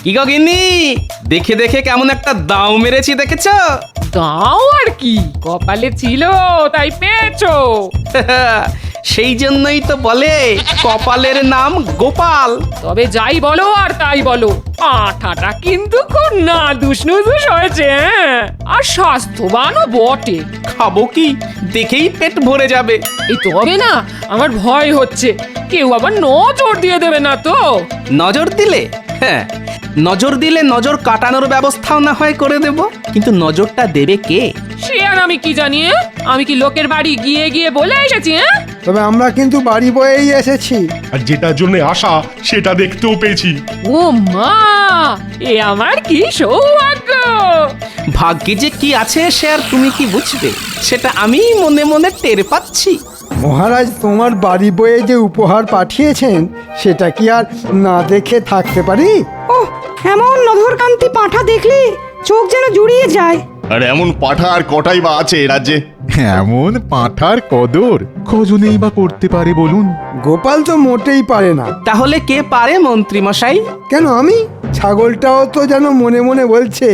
কি গো গিন্নি, দেখে দেখে কেমন একটা দাও মেরেছি দেখেছ? দাও আর কি, কপালে ছিল তাই পেয়েছো। সেই জন্যই তো বলে কপালের নাম গোপাল। তবে যাই বলো আর তাই বলো, পাঁঠাটা কিন্তু খুব নাদুস নুদুস হয়েছে, হ্যাঁ, আর স্বাস্থ্যবানও বটে। খাবো কি, দেখেই পেট ভরে যাবে। এই তবে না, আমার ভয় হচ্ছে কেউ আবার নজর দিয়ে দেবে না তো। নজর দিলে? হ্যাঁ, নজর দিলে নজর কাটানোর ব্যবস্থাও না হয় করে দেব, কিন্তু নজরটা দেবে কে? সে আর আমি কি জানি, আমি কি লোকের বাড়ি গিয়ে গিয়ে বলে এসেছি? তবে আমরা কিন্তু বাড়ি বয়েই এসেছি। আর যেটার জন্য আশা সেটা দেখতেও পেয়েছি। ও মা, এ আমার কি সৌভাগ্য! ভাগ্যে যে কি আছে সে আর তুমি কি বুঝবে, সেটা আমি মনে মনে টের পাচ্ছি। মহারাজ তোমার বাড়ি বয়ে যে উপহার পাঠিয়েছেন সেটা কি আর না দেখে থাকতে পারি? ওহ, এমন নধরকান্তি পাঁঠা দেখলে চোখ যেন জুড়িয়ে যায়। আর এমন পাঠা আর কটাই বা আছে এ রাজ্যে? এমন পাঁঠার কদর কজনেই বা করতে পারে বলুন? গোপাল তো মোটেই পারে না। তাহলে কে পারে মন্ত্রী মশাই? কেন আমি? ছাগলটাও তো যেন মনে মনে বলছে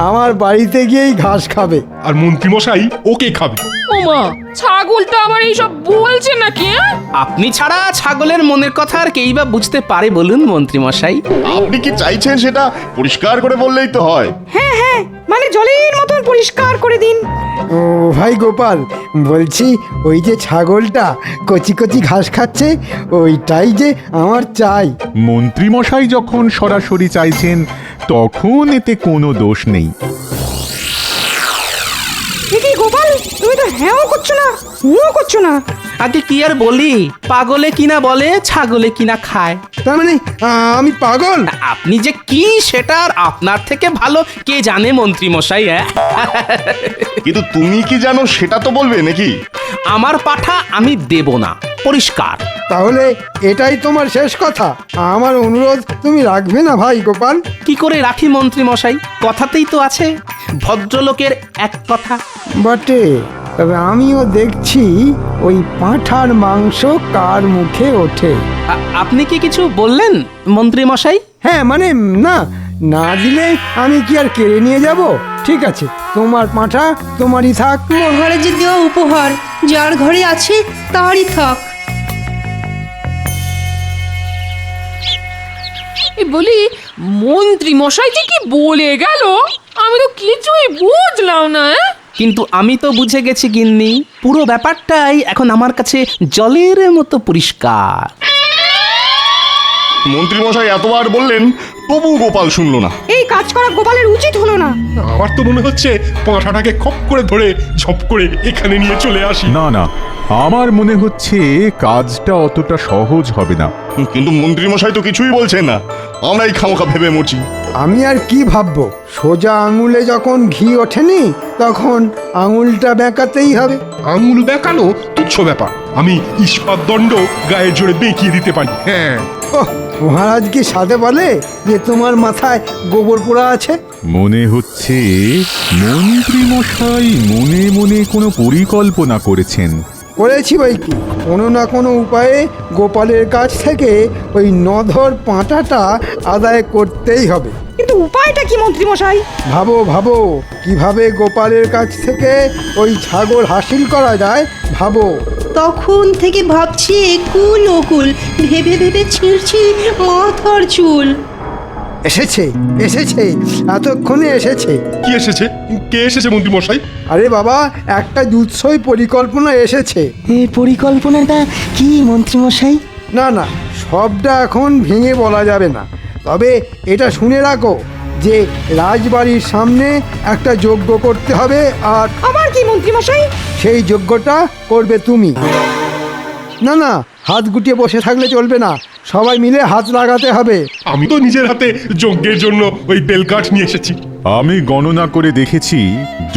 আমার বাড়িতে গিয়েই ঘাস খাবে। আর মন্ত্রীমশাই ওকে খাবে। ও মা, ছাগলটা আবার এইসব বলছে নাকি? আপনি ছাড়া ছাগলের মনের কথা আর কেই বা বুঝতে পারে বলুন মন্ত্রী মশাই? আপনি কি চাইছেন সেটা পরিষ্কার করে বললেই তো হয়। হ্যাঁ হ্যাঁ, মানে জলের মতন পরিষ্কার করে দিন। ও ভাই গোপাল, বলছি ওই যে ছাগলটা কচি কচি ঘাস খাচ্ছে ওইটাই যে আমার চাই। মন্ত্রীমশাই যখন সরাসরি চাইছেন তখন এতে কোনো দোষ নেই। কি গোপাল, তুমি তো হ্যাঁও করছো না হুঁও করছো না। আগে কি আর বলি, পাগলে কিনা বলে ছাগলে কিনা খায়। তার মানে আমি পাগল? আপনি যে কি সেটা আর আপনার থেকে ভালো কে জানে মন্ত্রী মশাই? কিন্তু তুমি কি জানো সেটা তো বলবে নাকি? আমার পাঠা আমি দেব না, পরিষ্কার। তাহলে এটাই তোমার শেষ কথা? আমার অনুরোধ তুমি রাখবে না ভাই গোপাল? কি করে রাখি মন্ত্রী মশাই, কথাতেই তো আছে ভদ্রলোকের এক কথা। বটে, তবে আমিও দেখছি ওই পাঁঠার মাংস কার মুখে ওঠে। আপনি কি কিছু বললেন মন্ত্রী মশাই? হ্যাঁ মানে না, না দিলে আমি কি আর কেড়ে নিয়ে যাব? ঠিক আছে, তোমার পাঁঠা তোমারই থাক। মহারাজের দেওয়া উপহার যার ঘরে আছে তারই থাক। বলি, মন্ত্রী মশাই যে কি বলে গেল আমি তো কিছুই বুঝলাম না। কিন্তু আমি তো বুঝে গেছি গিন্নি, পুরো ব্যাপারটাই এখন আমার কাছে জলের মতো পরিষ্কার। মন্ত্রীমশাই এতবার বললেন তবু গোপাল শুনলো না। এই কাজ করা গোপালের উচিত হলো না। আমার তো মনে হচ্ছে পাঁঠাটাকে খপ করে ধরে ঝপ করে এখানে নিয়ে চলে আসি। না না, আমার মনে হচ্ছে কাজটা অতটা সহজ হবে না। কিন্তু মন্ত্রীমশাই তো কিছুই বলছেন না, আমরাই খামোখা ভেবে মরছি। আমি আর কি ভাববো? সোজা আঙুলে যখন ঘি ওঠেনি তখন আঙুলটা বেঁকাতেই হবে। আঙুল বেঁকানো তুচ্ছ ব্যাপার, আমি ইস্পাত দণ্ড গায়ের জোরে বেঁকিয়ে দিতে পারি। হ্যাঁ, ওহ, মহারাজ কি সাথে বলে যে তোমার মাথায় গোবর পোড়া আছে? মনে হচ্ছে মন্ত্রীমশাই মনে মনে কোনো পরিকল্পনা করেছেন। করেছি বই কি, কোনো না কোনো উপায়ে গোপালের কাছ থেকে ওই নধর পাঁঠাটা আদায় করতেই হবে। কিন্তু উপায়টা কি মন্ত্রী মশাই? ভাবো ভাবো, কিভাবে গোপালের কাছ থেকে ওই ছাগল হাসিল করা যায় ভাবো। তখন থেকে ভাবছি একুল ওকুল, ভেবে ভেবে ছিঁড়ছি মাথার চুল। এসেছে এসেছে, এতক্ষণে এসেছে। কি এসেছে? কে এসেছে মন্ত্রীমশাই? আরে বাবা, একটা জুৎসই পরিকল্পনা এসেছে। এই পরিকল্পনাটা কি মন্ত্রীমশাই? না না, সবটা এখন ভেঙে বলা যাবে না, তবে এটা শুনে রাখো যে রাজবাড়ির সামনে একটা যজ্ঞ করতে হবে। আর আবার কি মন্ত্রী মশাই? সেই যজ্ঞটা করবে তুমি। না না, হাত গুটিয়ে বসে থাকলে চলবে না, সবাই মিলে হাত লাগাতে হবে। আমি তো নিজের হাতে যজ্ঞের জন্য ওই বেলকাঠ নিয়ে এসেছি। আমি গণনা করে দেখেছি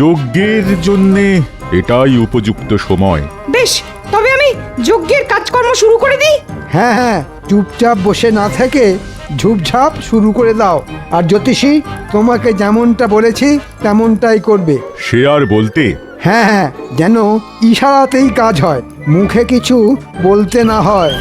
যজ্ঞের জন্যে এটাই উপযুক্ত সময়। বেশ, তবে আমি যজ্ঞের কাজকর্ম শুরু করে দিই। হ্যাঁ হ্যাঁ, চুপচাপ বসে না থেকে ঝুপঝাপ শুরু করে দাও। আর জ্যোতিষী, তোমাকে যেমনটা বলেছি তেমনটাই করবে। সে আর বলতে। হ্যাঁ হ্যাঁ, যেন ইশারাতেই কাজ হয়, মুখে কিছু বলতে না হয়।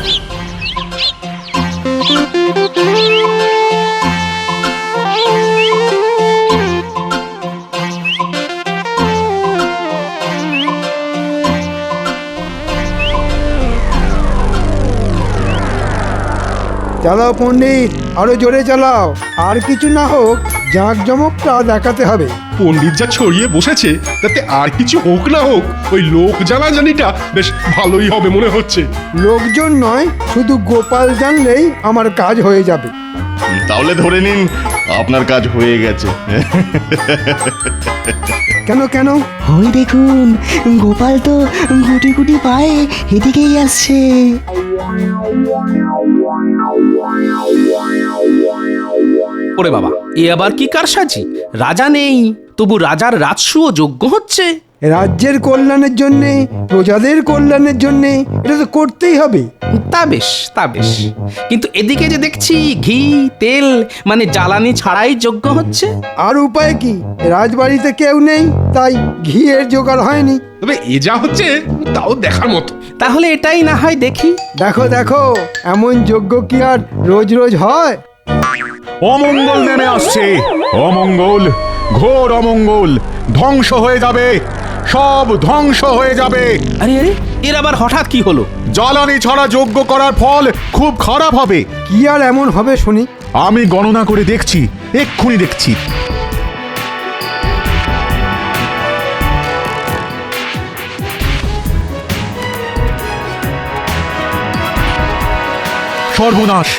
চালাও পণ্ডিত, আরো জোরে চালাও। আর কিছু না হোক, জাঁকজমকটা দেখাতে হবে। পণ্ডিত যা ছড়িয়ে বসেছে তাতে আর কিছু হোক না হোক ওই লোক জানাজানিটা বেশ ভালোই হবে মনে হচ্ছে। লোকজন নয়, শুধু গোপাল জানলেই আমার কাজ হয়ে যাবে। তাহলে ধরে নিন আপনার কাজ হয়ে গেছে। কেন কেন? ওই দেখুন, গোপাল তো গুটি গুটি পায়ে এদিকেই আসছে। ওরে বাবা, এ আবার কি কারসাজি? রাজা নেই, তবু রাজার রাজসূয় যজ্ঞ হচ্ছে। রাজ্যের কল্যাণের জন্যে, প্রজাদের কল্যাণের জন্যে এটা তো করতেই হবে। তা বেশ, তা বেশ, কিন্তু এদিকে যে দেখছি ঘি তেল মানে জ্বালানি ছাড়াই যজ্ঞ হচ্ছে। আর উপায় কি? রাজবাড়িতে কেউ নেই, তাই ঘিয়ের জোগাড় হয়নি। তবে এ যা হচ্ছে তাও দেখার মতো। তাহলে এটাই না হয় দেখি। দেখো দেখো, এমন যজ্ঞ কি আর রোজ রোজ হয়? অমঙ্গল নেমে আসছে, অমঙ্গল, ঘোর অমঙ্গল। ধ্বংস হয়ে যাবে, সব ধ্বংস হয়ে যাবে। আরে আরে, এর আবার হঠাৎ কি হলো? জ্বালানি ছাড়া যজ্ঞ করার ফল খুব খারাপ হবে। কি আর এমন হবে শুনি? আমি গণনা করে দেখছি, এক্ষুনি দেখছি। সর্বনাশ,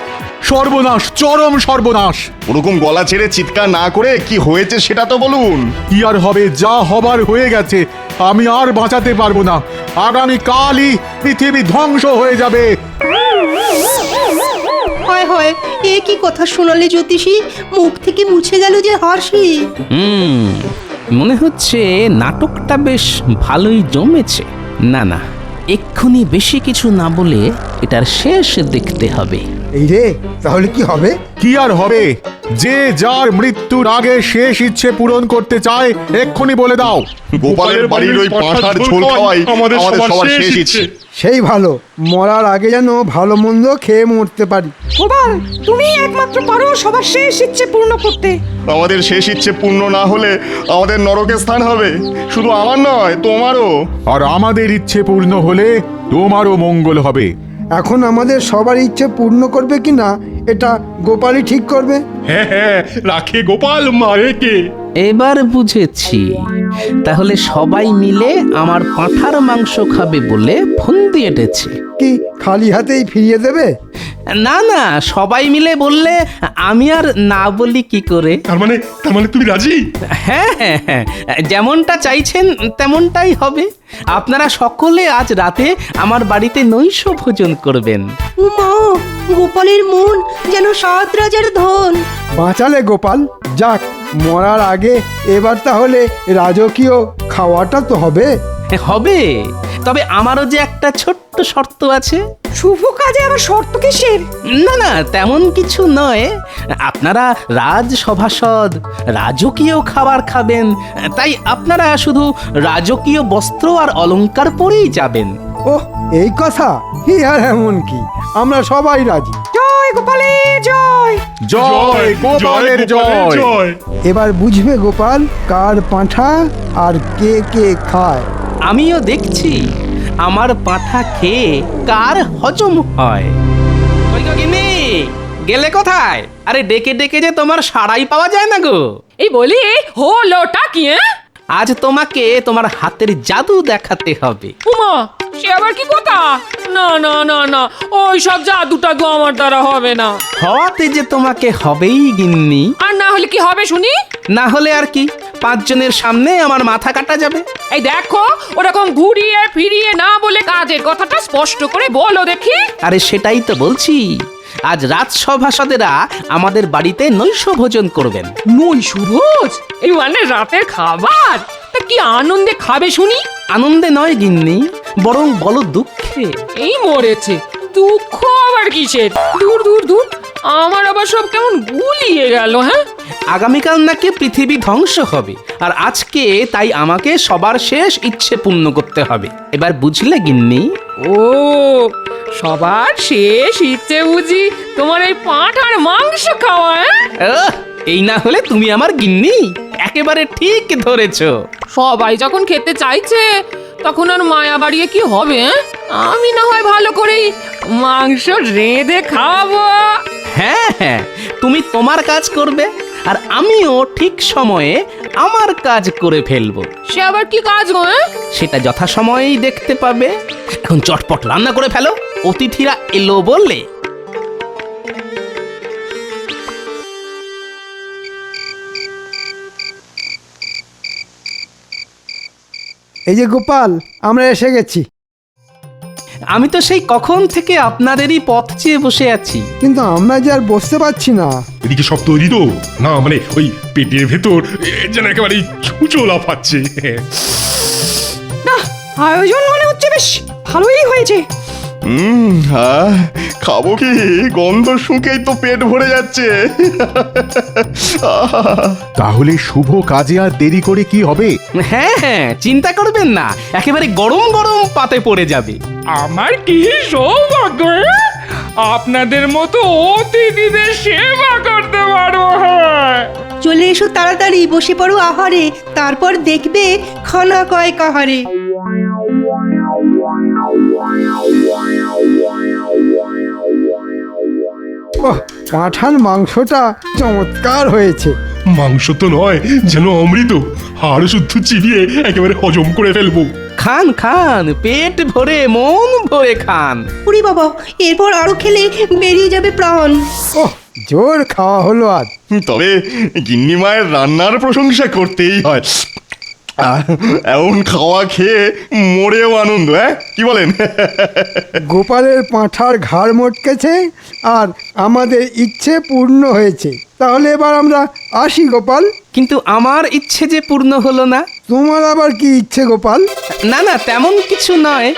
সর্বনাশ, চরম সর্বনাশ। ওরকম গলা ছেড়ে চিৎকার না করে কি হয়েছে সেটা তো বলুন। কি আর হবে, যা হবার হয়ে গেছে। আমি আর বাঁচাতে পারবো না। আগামী কালই পৃথিবী ধ্বংস হয়ে যাবে। হয় হয়, এ কি কথা শোনালে জ্যোতিষী? মুখ থেকে মুছে গেল যে হাসি। মনে হচ্ছে নাটকটা বেশ ভালোই জমেছে। না না, এক্ষুনি বেশি কিছু না বলে এটার শেষ দেখতে হবে। এই রে, তাহলে কি হবে? কি আর হবে? যে যার মৃত্যুর আগে শেষ ইচ্ছে পূরণ করতে চায় এক্ষুনি বলে দাও। গোপালের বাড়ির ওই পাঁঠার ঝোল খাওয়াই আমাদের সবার শেষ ইচ্ছে। সেই ভালো, মরার আগে যেন ভালো মন্দ খেয়ে মরতে পারি। গোপাল, তুমি একমাত্র পারো সবার শেষ ইচ্ছে পূর্ণ করতে। আমাদের শেষ ইচ্ছে পূর্ণ না হলে আমাদের নরকে স্থান হবে। শুধু আমার নয়, তোমারও। আর আমাদের ইচ্ছে পূর্ণ হলে তোমারও মঙ্গল হবে। এখন আমাদের সবার ইচ্ছে পূর্ণ করবে কি না এটা গোপালই ঠিক করবে। হ্যাঁ হ্যাঁ, রাখে গোপাল, মারে কে? এবার বুঝেছি, তাহলে সবাই মিলে আমার পাঁঠার মাংস খাবে বলে ফন্দি এঁটেছে। কি খালি হাতেই ফিরিয়ে দেবে? না না, সবাই মিলে বললে আমি আর না বলি কি করে? তার মানে তুমি রাজি? হ্যাঁ হ্যাঁ হ্যাঁ, যেমনটা চাইছেন তেমনটাই হবে। আপনারা সকলে আজ রাতে আমার বাড়িতে নৈশ ভোজন করবেন। উমা, গোপালের মন যেন 7 রাজার ধন। বাঁচালে গোপাল। যাক, মরার আগে এবার তাহলে রাজকীয় খাওয়াটা তো হবে। হবে, তবে আমারও যে একটা ছোট্ট শর্ত আছে। শুভ কাজে আবার শর্ত কিসের? না না, তেমন কিছু নয়। আপনারা রাজসভাসদ, রাজকীয় খাবার খাবেন, তাই আপনারা শুধু রাজকীয় বস্ত্র আর অলংকার পরেই যাবেন। ওহ, এই কথা? কি আর এমন কি, আমরা সবাই রাজি। জয় গোপালের জয়। জয় গোপালের জয়। এবার বুঝবে গোপাল কার পাঁঠা আর কে কে খায়। আমিও দেখছি আমার পাঁঠা খেয়ে কার হজম হয়। কই গো গিন্নি, গেলে কোথায়? আরে ডেকে ডেকে যে তোমার সাড়াই পাওয়া যায় না গো। এই বলি, হলোটা কি? আজ তোমাকে তোমার হাতের জাদু দেখাতে হবে। উমা, সে আবার কি কথা? না না না না, ওই সব জাদুটা তো আমার দ্বারা হবে না। হওয়াতে যে তোমাকে হবেই গিন্নি। আর না হলে কি হবে শুনি? না হলে আর কি, 5 জনের সামনে আমার মাথা কাটা যাবে। এই দেখো, ওরকম ঘুরিয়ে ফিরিয়ে না বলে কাজের কথাটা স্পষ্ট করে বলো দেখি। আরে সেটাই তো বলছি, আজ রাজসভাসদেরা আমাদের বাড়িতে নৈশ ভোজন করবেন। নৈশ ভোজ? এই মানে রাতের খাবার? তা কি আনন্দে খাবে শুনি? আনন্দে নয় গিন্নি, বরং বলো দুঃখে। এই মরেছে, দুঃখ আবার কিসের? দূর দূর দূর, আমার আবার সব কেমন গুলিয়ে গেল। হ্যাঁ, আগামীকাল নাকি পৃথিবী ধ্বংস হবে, আর আজকে তাই আমাকে সবার শেষ ইচ্ছে পূর্ণ করতে হবে। এবার বুঝলে গিন্নি? ও, সবার শেষ ইচ্ছে বুঝি তোমার এই পাঁঠার মাংস খাওয়া? এই না হলে তুমি আমার গিন্নি? একেবারে ঠিক ধরেছো। সবাই যখন খেতে চাইছে তখন আর মায়া বাড়িয়ে কি হবে? আমি না হয় ভালো করেই মাংস রেঁধে খাবো। হ্যাঁ হ্যাঁ, তুমি তোমার কাজ করবে আর আমিও ঠিক সময়ে আমার কাজ করে ফেলবো। সে আবার কি কাজ গো? সেটা যথাসময়েই দেখতে পাবে। এখন চটপট রান্না করে ফেলো, অতিথিরা এলো বললে। এই যে গোপাল, আমরা এসে গেছি। আমি তো সেই কখন থেকে আপনাদেরই পথ চেয়ে বসে আছি। কিন্তু আমরা যে আর বসতে পারছি না। এদিকে সব তৈরি তো? না মানে ওই পেটের ভেতর যেন একেবারে ছুঁচো লাফাচ্ছে। আয়োজন মনে হচ্ছে বেশ ভালোই হয়েছে। হ্যাঁ, খাবো কি? গন্ধ শুঁকেই তো পেট ভরে যাচ্ছে। তাহলে শুভ কাজে আর দেরি করে কি হবে? হ্যাঁ হ্যাঁ, চিন্তা করবেন না, একেবারে গরম গরম পাতে পড়ে যাবে। আমার কি সৌভাগ্য, আপনাদের মতো অতিথিদের সেবা করতে পারবো। হ্যাঁ, চলে এসো তাড়াতাড়ি, বসে পড়ো আহারে, তারপর দেখবে খানা কয় কাহারে। ওহ, পাঁঠার মাংসটা চমৎকার হয়েছে। মাংস তো নয়, যেন অমৃত। হাড় শুদ্ধ চিবিয়ে একেবারে হজম করে ফেলবো। খান খান, পেট ভরে মন ভরে খান। উরি বাবা, এরপর আরো খেলে বেরিয়ে যাবে প্রাণ। ওহ, জোর খাওয়া হলো আজ। তবে গিন্নি মায়ের রান্নার প্রশংসা করতেই হয়। এমন খাওয়া খেয়ে মরেও আনন্দ, হ্যাঁ কি বলেন? গোপালের পাঁঠার ঘাড় মটকেছে আর আমাদের ইচ্ছে পূর্ণ হয়েছে। তাহলে এবার আমরা আসি গোপাল। কিন্তু আমার ইচ্ছে যে পূর্ণ হলো না। তোমার আবার কি ইচ্ছে গোপাল? না না, তেমন কিছু নয়।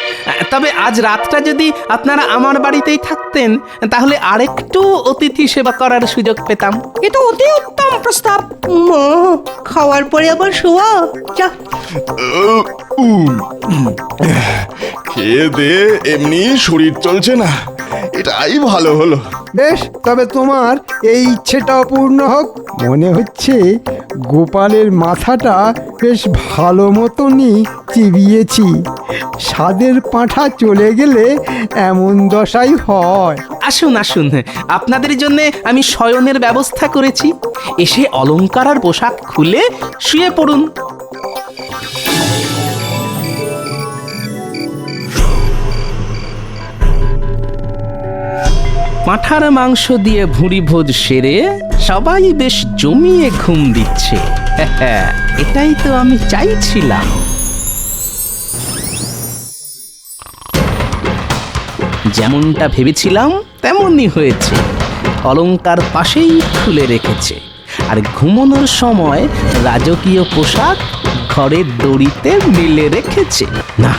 তবে আজ রাতটা যদি আপনারা আমার বাড়িতেই থাকতেন, তাহলে আরেকটু অতিথি সেবা করার সুযোগ পেতাম। এ তো অতি উত্তম প্রস্তাব। মা, খাওয়ার পরে আবার শোয়া যা। খেয়ে দে এমনি শরীর চলছে না, এটাই ভালো হলো। বেশ, তবে তোমার এই ইচ্ছেটাও পূর্ণ হোক। মনে হচ্ছে গোপালের মাথাটা বেশ ভালো মতনই চিবিয়েছি। স্বাদের পাঁঠা চলে গেলে এমন দশাই হয়। আসুন আসুন, আপনাদের জন্য আমি শয়নের ব্যবস্থা করেছি। এসে অলংকার আর পোশাক খুলে শুয়ে পড়ুন। পাঁঠার মাংস দিয়ে ভুঁড়ি ভোজ সেরে সবাই বেশ জমিয়ে ঘুম দিচ্ছে। এটাই তো আমি চাইছিলাম। যেমনটা ভেবেছিলাম তেমনই হয়েছে। অলংকার পাশেই খুলে রেখেছে, আর ঘুমানোর সময় রাজকীয় পোশাক ঘরের দড়িতে মেলে রেখেছে। না,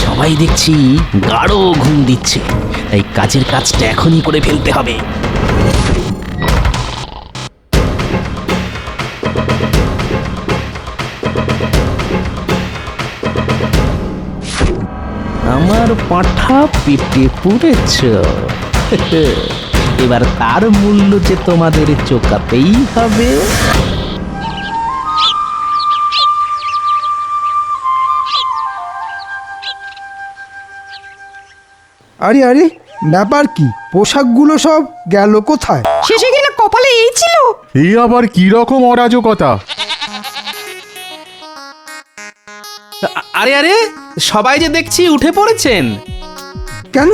সবাই দেখছি গাঢ় ঘুম দিচ্ছে, তাই কাজের কাজটা এখনই করে ফেলতে হবে। আমার পাঁঠা পেটে পুড়েছ, এবার তার মূল্য যে তোমাদের চোকাতেই হবে। আরে আরে, ব্যাপার কি? পোশাকগুলো সব গেল কোথায়? শেষে কিনা কপালে এই ছিল। এই আবার কি রকম অরাজকতা? আরে আরে, সবাই যে দেখছি উঠে পড়েছেন। কেন,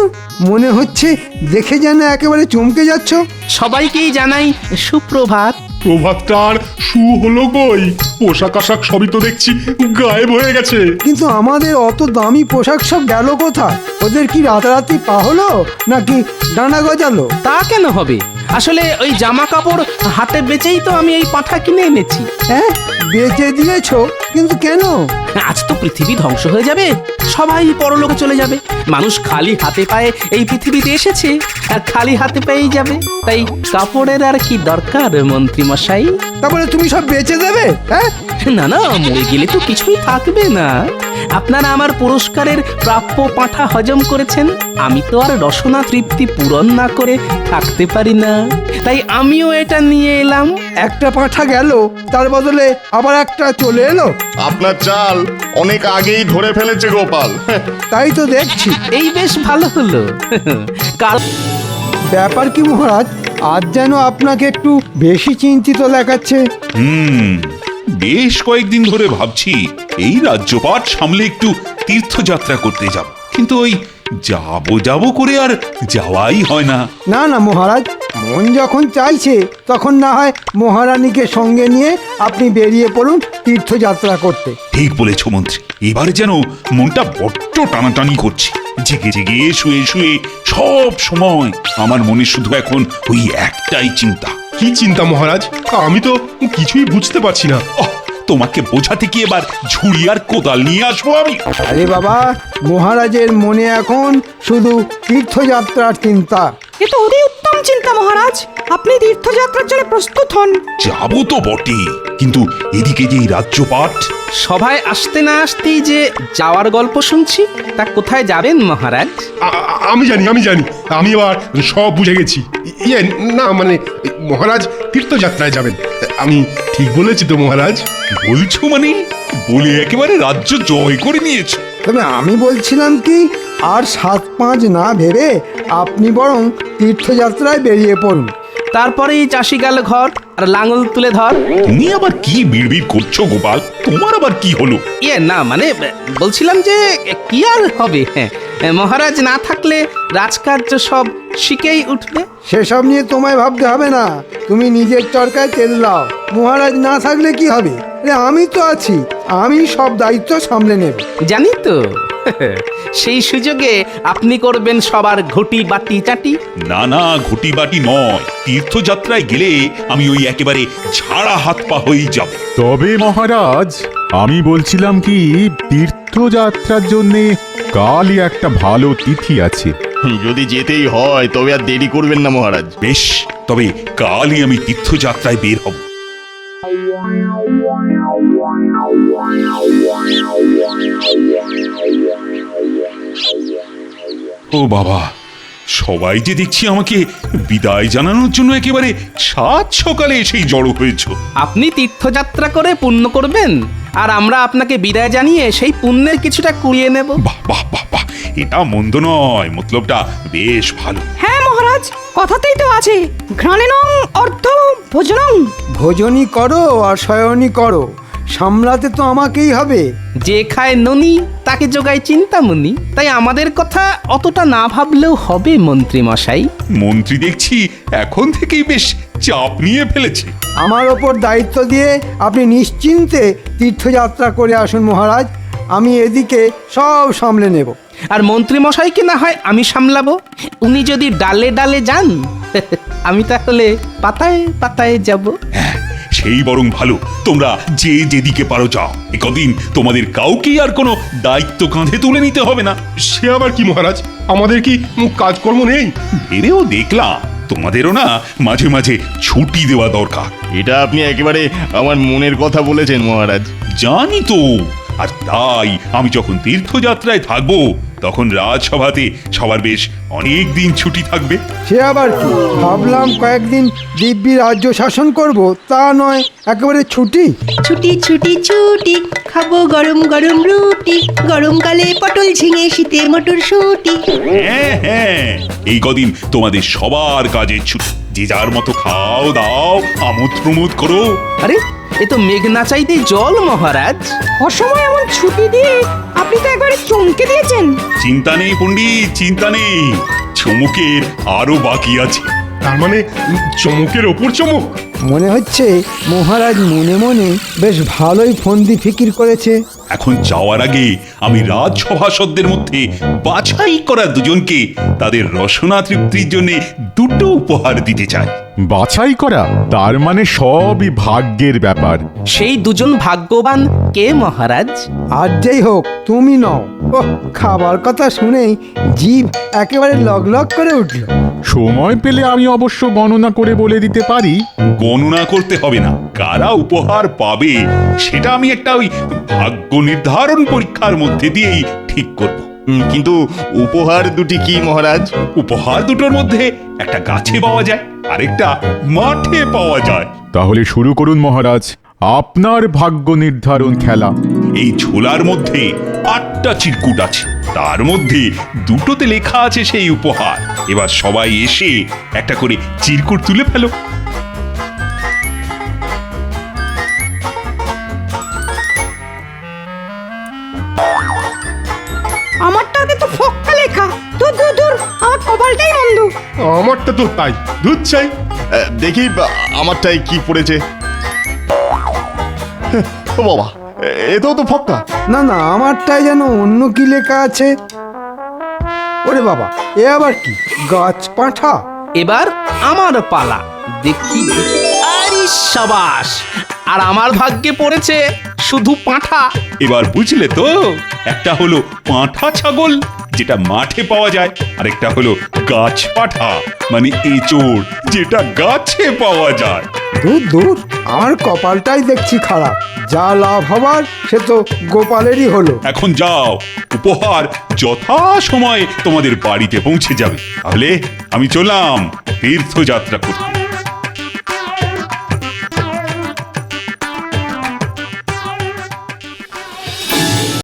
মনে হচ্ছে দেখে যেন একেবারে চমকে যাচ্ছ। সবাইকেই জানাই সুপ্রভাত। প্রভাতটার শু হলো কই? পোশাক আশাক সবই তো দেখছি গায়েব হয়ে গেছে। কিন্তু আমাদের অত দামি পোশাক সব গেল কোথায়? ওদের কি রাতারাতি পা হলো নাকি ডানা গজালো? তা কেন হবে? আসলে ওই জামা কাপড় হাতে বেচেই তো আমি এই পাঁঠা কিনে এনেছি। হ্যাঁ, বেচে দিয়েছো? কিন্তু কেন? আজ তো পৃথিবী ধ্বংস হয়ে যাবে, সবাই পরলোকে চলে যাবে। মানুষ খালি হাতে পায়ে এই পৃথিবীতে এসেছে আর খালি হাতে পেয়েই যাবে। তাই কাপড়ের আর কি দরকার মন্ত্রী মশাই? তারপরে তুমি সব বেচে দেবে? হ্যাঁ, না না, মরে গেলে তো কিছুই থাকবে না। আপনারা আমার পুরস্কারের প্রাপ্য পাঁঠা হজম করেছেন, আমি তো আর রসনা তৃপ্তি পূরণ না করে থাকতে পারি না। তাই আমিও এটা নিয়ে এলাম। একটা পাঁঠা গেল, তার বদলে আবার একটা চলে এলো। আপনার চাল অনেক আগেই ধরে ফেলেছে গোপাল। তাই তো দেখছি। এই বেশ ভালো হলো। কাল ব্যাপার কি মহারাজ, আজ যেন আপনাকে একটু বেশি চিন্তিত দেখাচ্ছে। বেশ কয়েকদিন ধরে ভাবছি এই রাজ্যপাট সামলে একটু তীর্থযাত্রা করতে যাব, কিন্তু ওই যাব করে আর যাওয়াই হয় না। না না মহারাজ, মন যখন চাইছে তখন না হয় মহারানীকে সঙ্গে নিয়ে আপনি বেরিয়ে পড়ুন তীর্থযাত্রা করতে। ঠিক বলেছ মন্ত্রী, এবার যেন মনটা বড্ড টানাটানি করছে। জেগে জেগে শুয়ে শুয়ে সব সময় আমার মনে শুধু এখন ওই একটাই চিন্তা। কি চিন্তা মহারাজ? আমি তো কিছুই বুঝতে পারছি না। তোমাকে বোঝাতে কি এবার ঝুড়ি আর কোদাল নিয়ে আসবো আমি? আরে বাবা, মহারাজের মনে এখন শুধু তীর্থযাত্রার চিন্তা। এ তো অতি উত্তম চিন্তা মহারাজ, আপনি তীর্থযাত্রার জন্য প্রস্তুত হন। যাবো তো বটে, কিন্তু এদিকে যে এই রাজ্যপাট। সভায় আসতে না আসতেই যে যাওয়ার গল্প শুনছি, তা কোথায় যাবেন মহারাজ? আমি জানি আমি এবার সব বুঝে গেছি। ইয়ে না মানে মহারাজ তীর্থযাত্রায় যাবেন। আমি ঠিক বলেছি তো মহারাজ? বলছো মানে বলে একেবারে রাজ্য জয় করে নিয়েছো? তবে আমি বলছিলাম কি, আর 7-5 না ভেবে আপনি বরং তীর্থযাত্রায় বেরিয়ে পড়ুন। তারপরেই চাষি গেল ঘর আর লাঙল তুলে ধর। তুমি আবার কি বিড়বিড় করছো গোপাল? তোমার আবার কি হলো? ইয়ে না মানে বলছিলাম যে কি আর হবে, হ্যাঁ মহারাজ না থাকলে রাজকার্য সব শিখেই উঠবে। সেসব নিয়ে তোমায় ভাবতে হবে না, তুমি নিজের চরকায় তেল দাও। মহারাজ না থাকলে কি হবে? আমি তো আছি, আমি সব দায়িত্ব সামলে নেব। জানি তো। সেই সুযোগে আপনি করবেন সবার ঘটি বাটি চাটি। না না, ঘটি বাটি নয়, তীর্থযাত্রায় গেলে আমি ওই একেবারে ঝাড়া হাত পা হয়েই যাব। তবে মহারাজ, আমি বলছিলাম কি, তীর্থযাত্রার জন্যে কালই একটা ভালো তিথি আছে। যদি যেতেই হয় তবে আর দেরি করবেন না মহারাজ। বেশ, তবে কালই আমি তীর্থযাত্রায় বের হব। ও বাবা, সবাই যে দেখছি আমাকে বিদায় জানানোর জন্য একেবারে সাত সকালে এসেই জড়ো হয়েছ। আপনি তীর্থযাত্রা করে পুণ্য করবেন, আর আমরা আপনাকে বিদায় জানিয়ে সেই পুণ্যের কিছুটা কুড়িয়ে নেব। বাহ বাহ বাহ বাহ, এটা মন্দ নয়, মতলবটা বেশ ভালো। হ্যাঁ মহারাজ, কথাতেই তো আছে ঘ্রাণেনং অর্থ ভোজনং। ভোজনই করো আর শয়নই করো, সামলাতে তো আমাকেই হবে। যে খায় ননি তাকে যোগায় চিন্তামণি। তাই আমাদের কথা অতটা না ভাবলেও হবে মন্ত্রী মশাই। মন্ত্রী দেখছি এখন থেকেই বেশ চাপ নিয়ে ফেলেছে। আমার ওপর দায়িত্ব দিয়ে আপনি নিশ্চিন্তে তীর্থযাত্রা করে আসুন মহারাজ, আমি এদিকে সব সামলে নেব। আর মন্ত্রী মশাইকে না হয় আমি সামলাবো। উনি যদি ডালে ডালে যান, আমি তাহলে পাতায় পাতায় যাব। হ্যাঁ, সেই বরং ভালো। তোমরা যে যেদিকে পারো যাও, একদিন তোমাদের কাউকেই আর কোনো দায়িত্ব কাঁধে তুলে নিতে হবে না। সে আবার কি মহারাজ? আমাদের কি কাজকর্ম নেই? ভেবেও দেখলাম তোমাদেরও না মাঝে মাঝে ছুটি দেওয়া দরকার। এটা আপনি একেবারে আমার মনের কথা বলেছেন মহারাজ। জানি তো, আর তাই আমি যখন তীর্থযাত্রায় থাকবো তখন রাজসভাতে সবার বেশ অনেক দিন ছুটি থাকবে। সে আবার কি, ভাবলাম কয়েকদিন দিব্যি রাজ্য শাসন করব, তা নয় একেবারে ছুটি। ছুটি ছুটি ছুটি, খাবো গরম গরম রুটি, গরমকালে পটল ঝিঙে, শীতে মটরশুঁটি। হ্যাঁ হ্যাঁ, এই কদিন তোমাদের সবার কাজের ছুটি। যে যার মতো খাও দাও, আমোদ প্রমোদ করো। আরে এ তো মেঘ না চাইতেই জল মহারাজ। অসময় এমন ছুটি দিয়ে আপনি তো একবারে চমকে দিয়েছেন। চিন্তা নেই পণ্ডিত, চিন্তা নেই, চমকের আরো বাকি আছে। তার মানে চমকের ওপর চমক। মনে হচ্ছে মহারাজ মনে মনে বেশ ভালোই ফন্দি ফিকির করেছে। এখন যাওয়ার আগে আমি রাজসভাসদদের মধ্যে বাছাই করা দুজনকে তাদের রসনা তৃপ্তির জন্য দুটো উপহার দিতে চাই। বাছাই করা, তার মানে সবই ভাগ্যের ব্যাপার। সেই দুজন ভাগ্যবান কে মহারাজ? আর যেই হোক তুমি নও। ও, খাবার কথা শুনেই জিভ একেবারে লগলগ করে উঠল। সময় পেলে আমি অবশ্য গণনা করে বলে দিতে পারি। গণনা করতে হবে না, কারা উপহার পাবে সেটা আমি একটা ওই ভাগ্য নির্ধারণ পরীক্ষার মধ্যে দিয়েই ঠিক করব। কিন্তু উপহার দুটি কি মহারাজ? উপহার দুটোর মধ্যে একটা গাছে পাওয়া যায়, আরেকটা মাঠে পাওয়া যায়। তাহলে শুরু করুন মহারাজ, আপনার ভাগ্য নির্ধারণ খেলা। এই ঝোলার মধ্যে 8টা চিরকুট আছে। তার মধ্যে দুটোতে লেখা আছে সেই উপহার। এবার সবাই এসে একটা করে চিরকুট তুলে ফেলো। আমারটাতে তো ফক্কা লেখা। দূর দূর দূর, আমার কপালটাই মন্দ। আমারটা তো তাই, দুধ চাই। দেখি আমারটাই কি পড়েছে। ও বাবা, এটাও তো ফক্কা। না না, আমারটাই যেন অন্য কি লেখা আছে। ওরে বাবা, এ আবার কি? গাছ পাঁঠা। এবার আমার পালা, দেখি। আরে সাবাস! আর আমার ভাগ্যে পড়েছে শুধু পাঁঠা। এবার বুঝলে তো, একটা হলো পাঁঠা ছাগল যেটা মাঠে পাওয়া যায়, আরেকটা হলো গাছ পাঠা মানে এঁচোড় যেটা গাছে পাওয়া যায়। দূর দূর, আমার কপালটাই দেখছি খারাপ। যা লাভ হবার সে তো গোপালেরই হলো। এখন যাও, উপহার যথা সময়ে তোমাদের বাড়িতে পৌঁছে যাবে। তাহলে আমি চললাম তীর্থযাত্রা করতে।